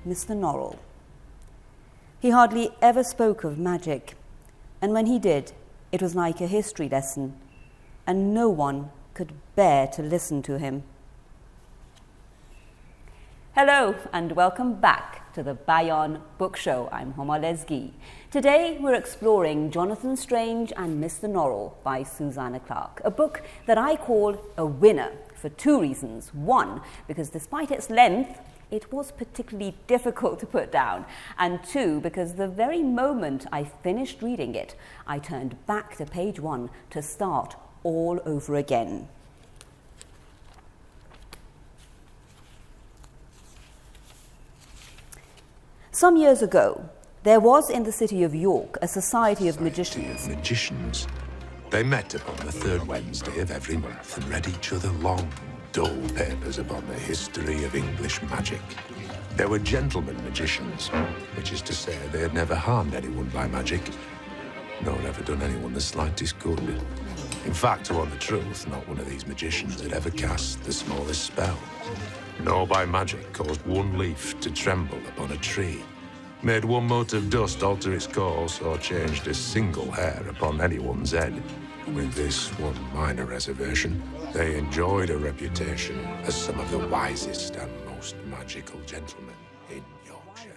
Mr. Norrell. He hardly ever spoke of magic, and when he did, it was like a history lesson, and no one could bear to listen to him. Hello, and welcome back to the Bayan Book Show. I'm Homa Lezgee. Today we're exploring Jonathan Strange and Mr. Norrell by Susanna Clarke, a book that I call a winner for two reasons. One, because despite its length, it was particularly difficult to put down, and two, because the very moment I finished reading it, I turned back to page 1 to start all over again. Some years ago, there was in the city of York a society of magicians. They met upon the third Wednesday of every month and read each other long, dull papers upon the history of English magic. They were gentlemen magicians, which is to say they had never harmed anyone by magic, nor ever done anyone the slightest good. In fact, to want the truth, not one of these magicians had ever cast the smallest spell, nor by magic caused one leaf to tremble upon a tree, made one mote of dust alter its course, or changed a single hair upon anyone's head. With this one minor reservation, they enjoyed a reputation as some of the wisest and most magical gentlemen in Yorkshire.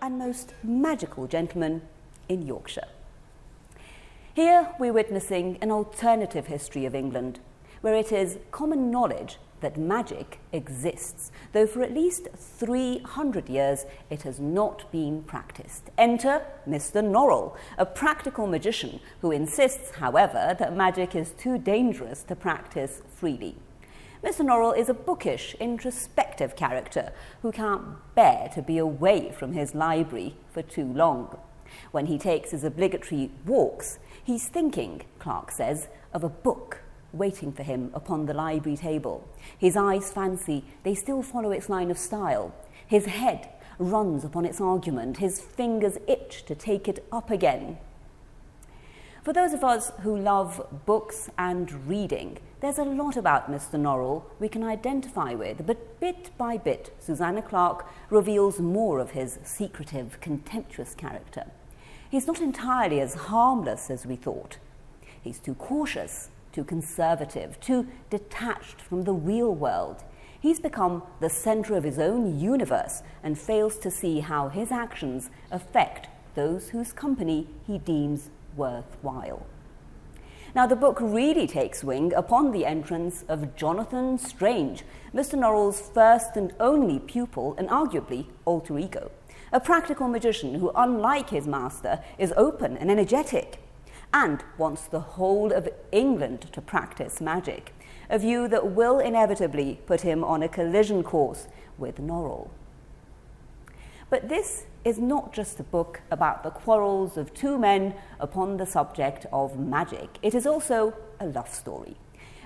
And most magical gentlemen in Yorkshire. Here we're witnessing an alternative history of England, where it is common knowledge that magic exists, though for at least 300 years it has not been practiced. Enter Mr. Norrell, a practical magician who insists, however, that magic is too dangerous to practice freely. Mr. Norrell is a bookish, introspective character who can't bear to be away from his library for too long. When he takes his obligatory walks, he's thinking, Clarke says, of a book waiting for him upon the library table. His eyes fancy they still follow its line of style. His head runs upon its argument. His fingers itch to take it up again. For those of us who love books and reading, there's a lot about Mr. Norrell we can identify with, but bit by bit, Susanna Clarke reveals more of his secretive, contemptuous character. He's not entirely as harmless as we thought. He's too cautious, too conservative, too detached from the real world. He's become the center of his own universe and fails to see how his actions affect those whose company he deems worthwhile. Now, the book really takes wing upon the entrance of Jonathan Strange, Mr. Norrell's first and only pupil and arguably alter ego, a practical magician who, unlike his master, is open and energetic and wants the whole of England to practice magic, a view that will inevitably put him on a collision course with Norrell. But this is not just a book about the quarrels of two men upon the subject of magic. It is also a love story,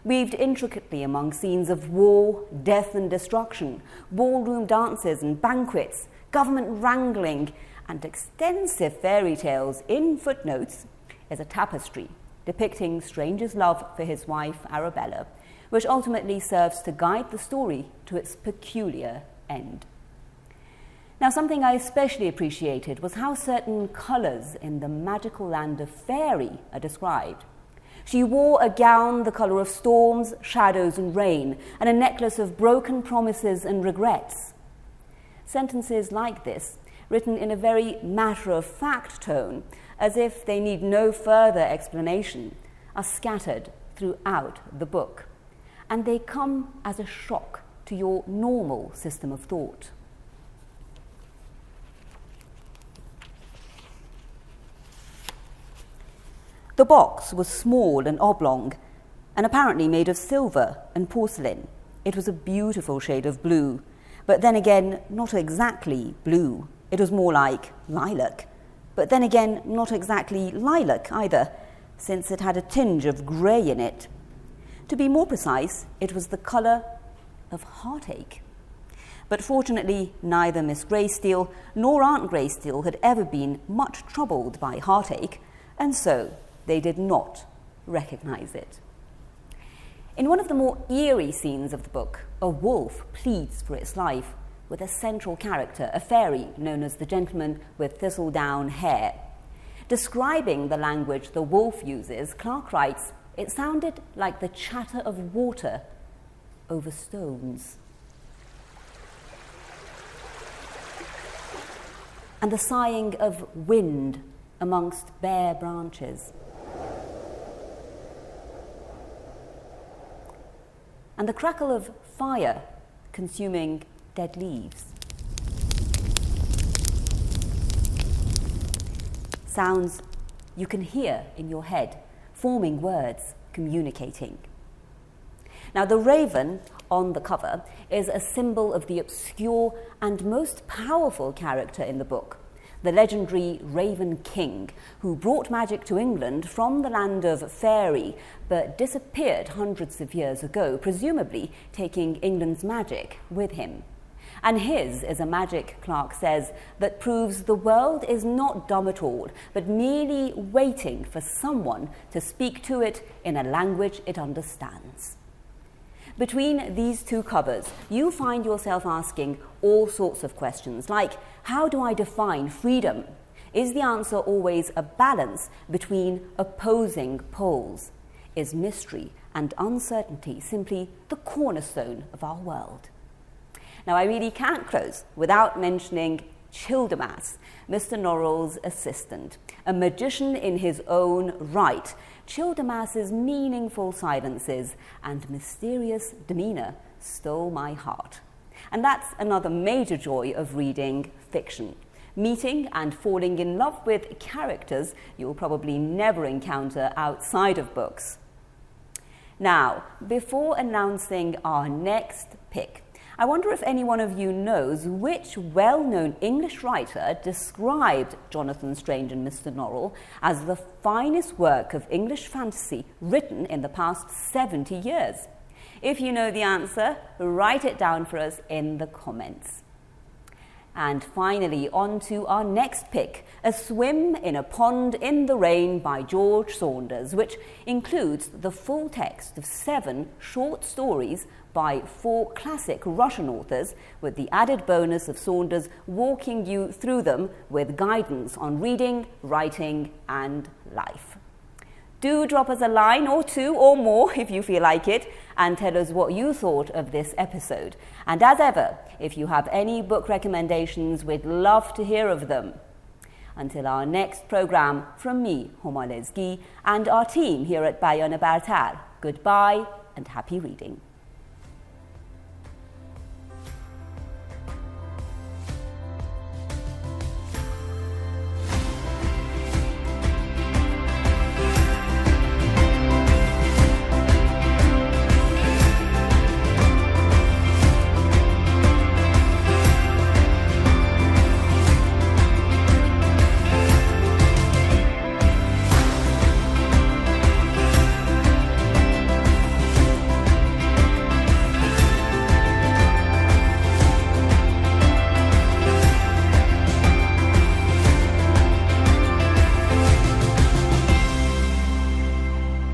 weaved intricately among scenes of war, death and destruction, ballroom dances and banquets, government wrangling, and extensive fairy tales. In footnotes is a tapestry depicting Strange's love for his wife Arabella, which ultimately serves to guide the story to its peculiar end. Now, something I especially appreciated was how certain colours in the magical land of fairy are described. She wore a gown the colour of storms, shadows and rain, and a necklace of broken promises and regrets. Sentences like this, written in a very matter-of-fact tone, as if they need no further explanation, are scattered throughout the book, and they come as a shock to your normal system of thought. The box was small and oblong, and apparently made of silver and porcelain. It was a beautiful shade of blue, but then again, not exactly blue. It was more like lilac, but then again, not exactly lilac either, since it had a tinge of grey in it. To be more precise, it was the colour of heartache. But fortunately, neither Miss Greysteel nor Aunt Greysteel had ever been much troubled by heartache, and so they did not recognise it. In one of the more eerie scenes of the book, a wolf pleads for its life, with a central character, a fairy known as the gentleman with thistledown hair. Describing the language the wolf uses, Clarke writes, "It sounded like the chatter of water over stones, and the sighing of wind amongst bare branches, and the crackle of fire consuming dead leaves. Sounds you can hear in your head, forming words, communicating." Now, the raven on the cover is a symbol of the obscure and most powerful character in the book, the legendary Raven King, who brought magic to England from the land of Faerie, but disappeared hundreds of years ago, presumably taking England's magic with him. And his is a magic, Clarke says, that proves the world is not dumb at all, but merely waiting for someone to speak to it in a language it understands. Between these two covers, you find yourself asking all sorts of questions, like, how do I define freedom? Is the answer always a balance between opposing poles? Is mystery and uncertainty simply the cornerstone of our world? Now, I really can't close without mentioning Childermas, Mr. Norrell's assistant, a magician in his own right. Childermas's meaningful silences and mysterious demeanour stole my heart. And that's another major joy of reading fiction. Meeting and falling in love with characters you'll probably never encounter outside of books. Now, before announcing our next pick, I wonder if any one of you knows which well-known English writer described Jonathan Strange and Mr. Norrell as the finest work of English fantasy written in the past 70 years. If you know the answer, write it down for us in the comments. And finally, on to our next pick, A Swim in a Pond in the Rain by George Saunders, which includes the full text of 7 short stories by 4 classic Russian authors, with the added bonus of Saunders walking you through them with guidance on reading, writing, and life. Do drop us a line or 2 or more if you feel like it, and tell us what you thought of this episode. And as ever, if you have any book recommendations, we'd love to hear of them. Until our next programme, from me, Homa Lezgee, and our team here at Bayan, goodbye and happy reading.